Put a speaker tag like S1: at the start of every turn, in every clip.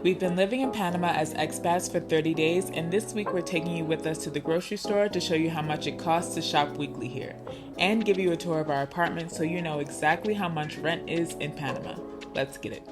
S1: We've been living in Panama as expats for 30 days, and this week we're taking you with us to the grocery store to show you how much it costs to shop weekly here, and give you a tour of our apartment so you know exactly how much rent is in Panama. Let's get it.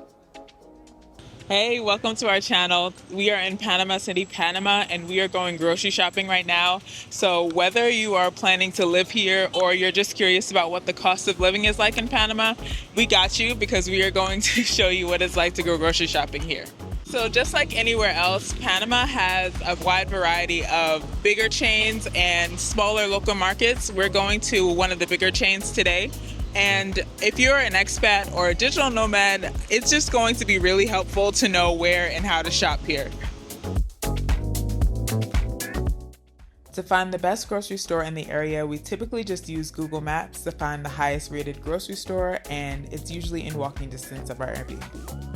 S1: Hey, welcome to our channel. We are in Panama City, Panama, and we are going grocery shopping right now. So whether you are planning to live here or you're just curious about what the cost of living is like in Panama, we got you because we are going to show you what it's like to go grocery shopping here. So just like anywhere else, Panama has a wide variety of bigger chains and smaller local markets. We're going to one of the bigger chains today. And if you're an expat or a digital nomad, it's just going to be really helpful to know where and how to shop here. To find the best grocery store in the area, we typically just use Google Maps to find the highest rated grocery store, and it's usually in walking distance of our Airbnb.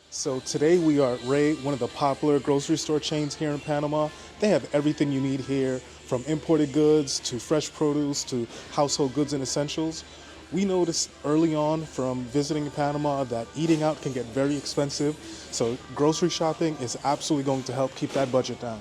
S2: So today we are at Ray, one of the popular grocery store chains here in Panama. They have everything you need here, from imported goods to fresh produce to household goods and essentials. We noticed early on from visiting Panama that eating out can get very expensive, so grocery shopping is absolutely going to help keep that budget down.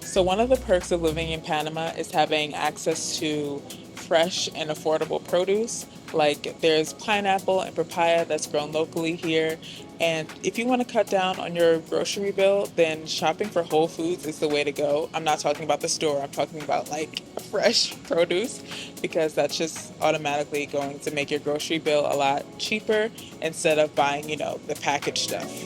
S1: So one of the perks of living in Panama is having access to fresh and affordable produce. Like there's pineapple and papaya that's grown locally here. And if you want to cut down on your grocery bill, then shopping for Whole Foods is the way to go. I'm not talking about the store, I'm talking about like fresh produce, because that's just automatically going to make your grocery bill a lot cheaper instead of buying, the packaged stuff.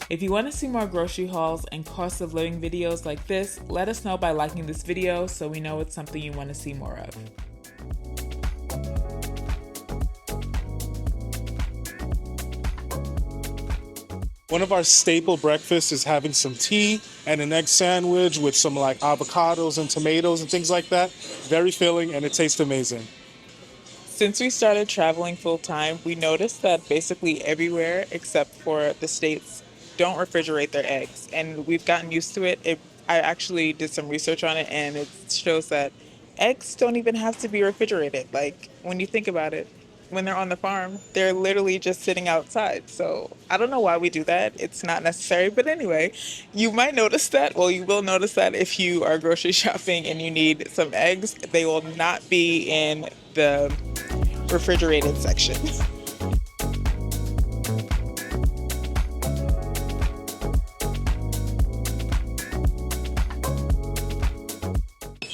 S1: If you want to see more grocery hauls and cost of living videos like this, let us know by liking this video so we know it's something you want to see more of.
S2: One of our staple breakfasts is having some tea and an egg sandwich with some like avocados and tomatoes and things like that. Very filling and it tastes amazing.
S1: Since we started traveling full time, we noticed that basically everywhere except for the States don't refrigerate their eggs, and we've gotten used to it. I actually did some research on it, and it shows that eggs don't even have to be refrigerated. Like, when you think about it, when they're on the farm, they're literally just sitting outside. So I don't know why we do that. It's not necessary. But anyway, you might notice that. Well, you will notice that if you are grocery shopping and you need some eggs, they will not be in the refrigerated section.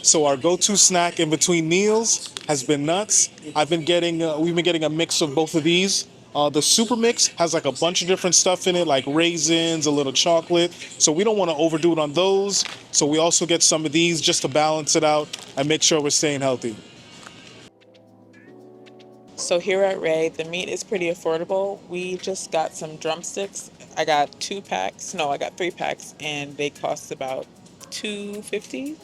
S2: So our go-to snack in between meals has been nuts. We've been getting a mix of both of these. The super mix has like a bunch of different stuff in it, like raisins, a little chocolate. So we don't want to overdo it on those. So we also get some of these just to balance it out and make sure we're staying healthy.
S1: So here at Ray, the meat is pretty affordable. We just got some drumsticks. I got 3 packs, and they cost about $2.50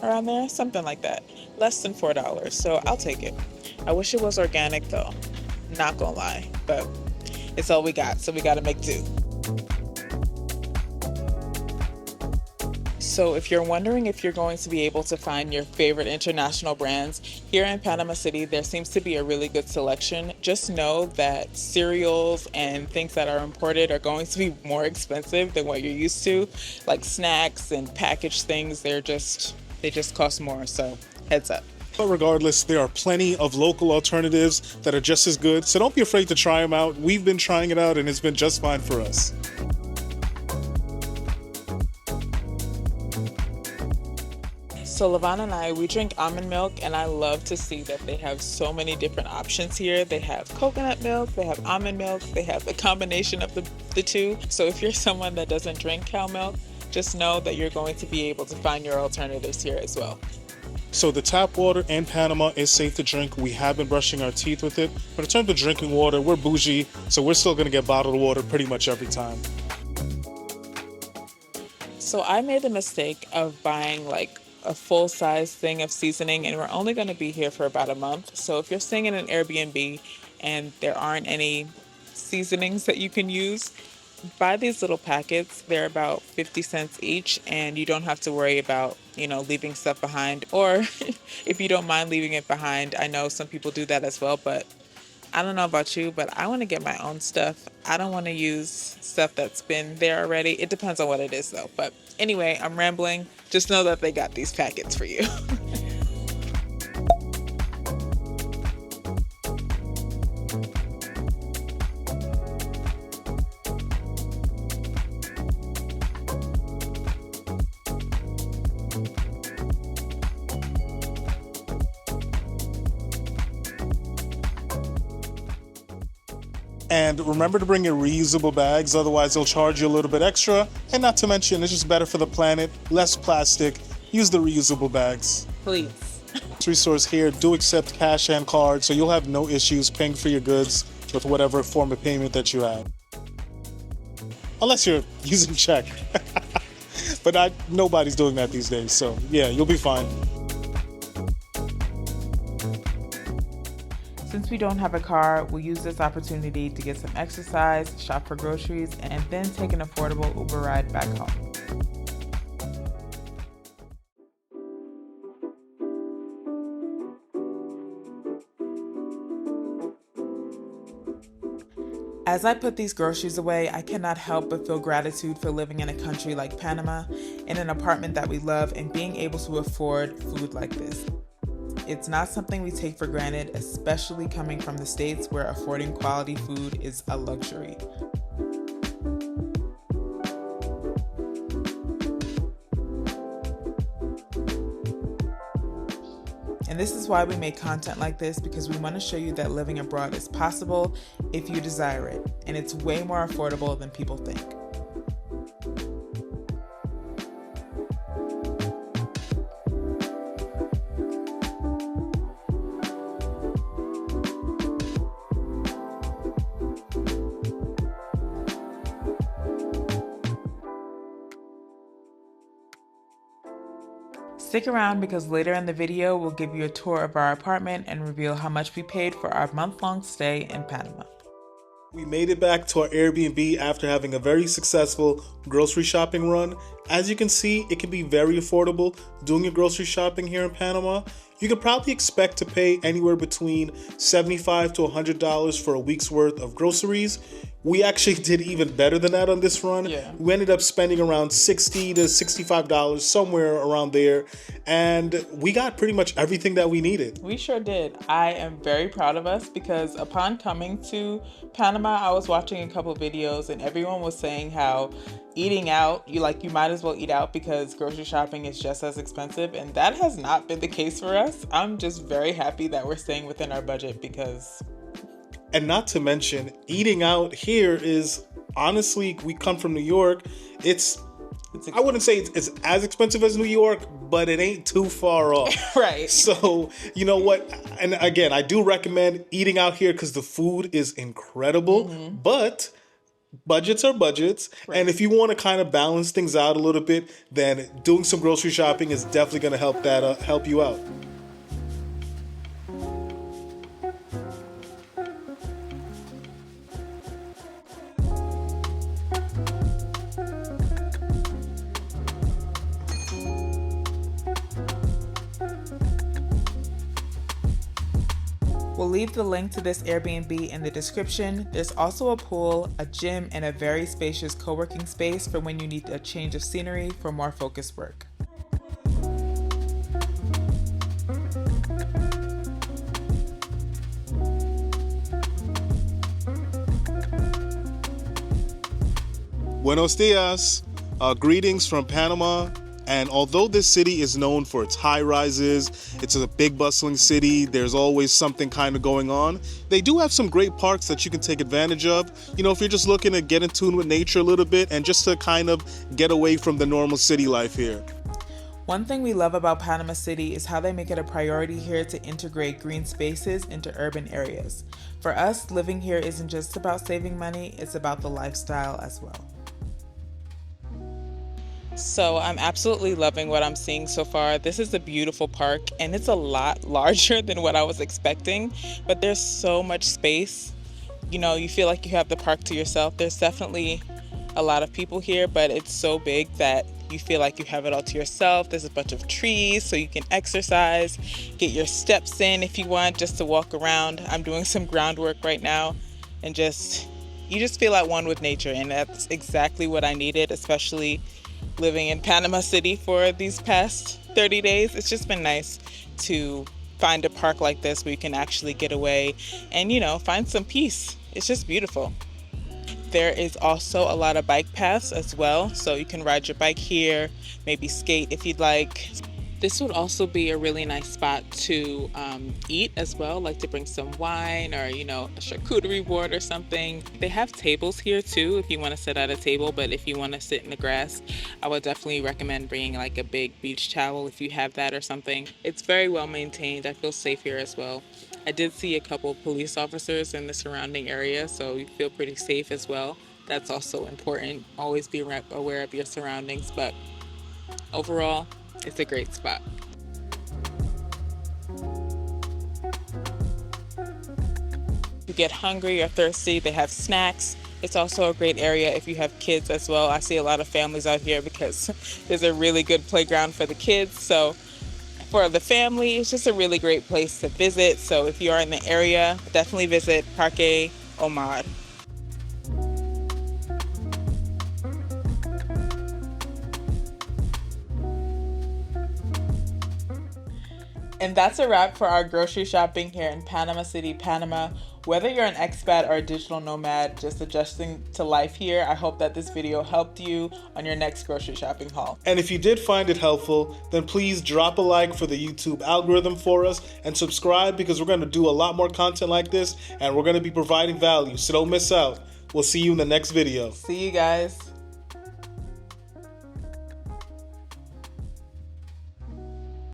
S1: around there, something like that. Less than $4, so I'll take it. I wish it was organic though, not gonna lie, but it's all we got, so we gotta make do. So if you're wondering if you're going to be able to find your favorite international brands, here in Panama City, there seems to be a really good selection. Just know that cereals and things that are imported are going to be more expensive than what you're used to. Like snacks and packaged things, they just cost more, so heads up.
S2: But regardless, there are plenty of local alternatives that are just as good, so don't be afraid to try them out. We've been trying it out and it's been just fine for us.
S1: So Lavon and I, we drink almond milk, and I love to see that they have so many different options here. They have coconut milk, they have almond milk, they have a combination of the two. So if you're someone that doesn't drink cow milk, just know that you're going to be able to find your alternatives here as well.
S2: So the tap water in Panama is safe to drink. We have been brushing our teeth with it. But in terms of drinking water, we're bougie, so we're still going to get bottled water pretty much every time.
S1: So I made the mistake of buying like a full-size thing of seasoning, and we're only going to be here for about a month. So if you're staying in an Airbnb and there aren't any seasonings that you can use, buy these little packets. They're about 50 cents each, and you don't have to worry about, leaving stuff behind. Or if you don't mind leaving it behind, I know some people do that as well, but I don't know about you, but I want to get my own stuff. I don't want to use stuff that's been there already. It depends on what it is though. But anyway, I'm rambling. Just know that they got these packets for you.
S2: And remember to bring your reusable bags, otherwise they'll charge you a little bit extra. And not to mention, it's just better for the planet, less plastic. Use the reusable bags.
S1: Please.
S2: Grocery stores here do accept cash and cards, so you'll have no issues paying for your goods with whatever form of payment that you have. Unless you're using check. But nobody's doing that these days, so yeah, you'll be fine.
S1: Since we don't have a car, we'll use this opportunity to get some exercise, shop for groceries, and then take an affordable Uber ride back home. As I put these groceries away, I cannot help but feel gratitude for living in a country like Panama, in an apartment that we love, and being able to afford food like this. It's not something we take for granted, especially coming from the States where affording quality food is a luxury. And this is why we make content like this, because we want to show you that living abroad is possible if you desire it, and it's way more affordable than people think. Stick around because later in the video, we'll give you a tour of our apartment and reveal how much we paid for our month-long stay in Panama.
S2: We made it back to our Airbnb after having a very successful grocery shopping run. As you can see, it can be very affordable doing your grocery shopping here in Panama. You could probably expect to pay anywhere between $75 to $100 for a week's worth of groceries. We actually did even better than that on this run.
S1: Yeah.
S2: We ended up spending around $60 to $65, somewhere around there. And we got pretty much everything that we needed.
S1: We sure did. I am very proud of us because upon coming to Panama, I was watching a couple videos and everyone was saying how eating out, you might as well eat out because grocery shopping is just as expensive. And that has not been the case for us. I'm just very happy that we're staying within our budget because...
S2: And not to mention, eating out here is, honestly, we come from New York. I wouldn't say it's as expensive as New York, but it ain't too far off.
S1: Right.
S2: So, you know what? And again, I do recommend eating out here because the food is incredible, but budgets are budgets. Right. And if you want to kind of balance things out a little bit, then doing some grocery shopping is definitely going to help you out.
S1: We'll leave the link to this Airbnb in the description. There's also a pool, a gym, and a very spacious co-working space for when you need a change of scenery for more focused work.
S2: Buenos dias. Greetings from Panama. And although this city is known for its high rises, it's a big bustling city, there's always something kind of going on. They do have some great parks that you can take advantage of. You know, if you're just looking to get in tune with nature a little bit and just to kind of get away from the normal city life here.
S1: One thing we love about Panama City is how they make it a priority here to integrate green spaces into urban areas. For us, living here isn't just about saving money, it's about the lifestyle as well. So I'm absolutely loving what I'm seeing so far. This is a beautiful park and it's a lot larger than what I was expecting, but there's so much space. You know, you feel like you have the park to yourself. There's definitely a lot of people here, but it's so big that you feel like you have it all to yourself. There's a bunch of trees so you can exercise, get your steps in if you want, just to walk around. I'm doing some groundwork right now and you just feel at one with nature, and that's exactly what I needed, especially living in Panama City for these past 30 days. It's just been nice to find a park like this where you can actually get away and, you know, find some peace. It's just beautiful. There is also a lot of bike paths as well, so you can ride your bike here, maybe skate if you'd like. This would also be a really nice spot to eat as well, like to bring some wine or, you know, a charcuterie board or something. They have tables here too if you want to sit at a table, but if you want to sit in the grass, I would definitely recommend bringing like a big beach towel if you have that or something. It's very well maintained. I feel safe here as well. I did see a couple of police officers in the surrounding area, so you feel pretty safe as well. That's also important. Always be aware of your surroundings, but overall, it's a great spot. If you get hungry or thirsty, they have snacks. It's also a great area if you have kids as well. I see a lot of families out here because there's a really good playground for the kids. So for the family, it's just a really great place to visit. So if you are in the area, definitely visit Parque Omar. And that's a wrap for our grocery shopping here in Panama City, Panama. Whether you're an expat or a digital nomad just adjusting to life here, I hope that this video helped you on your next grocery shopping haul.
S2: And if you did find it helpful, then please drop a like for the YouTube algorithm for us and subscribe, because we're going to do a lot more content like this and we're going to be providing value, so don't miss out. We'll see you in the next video.
S1: See you guys.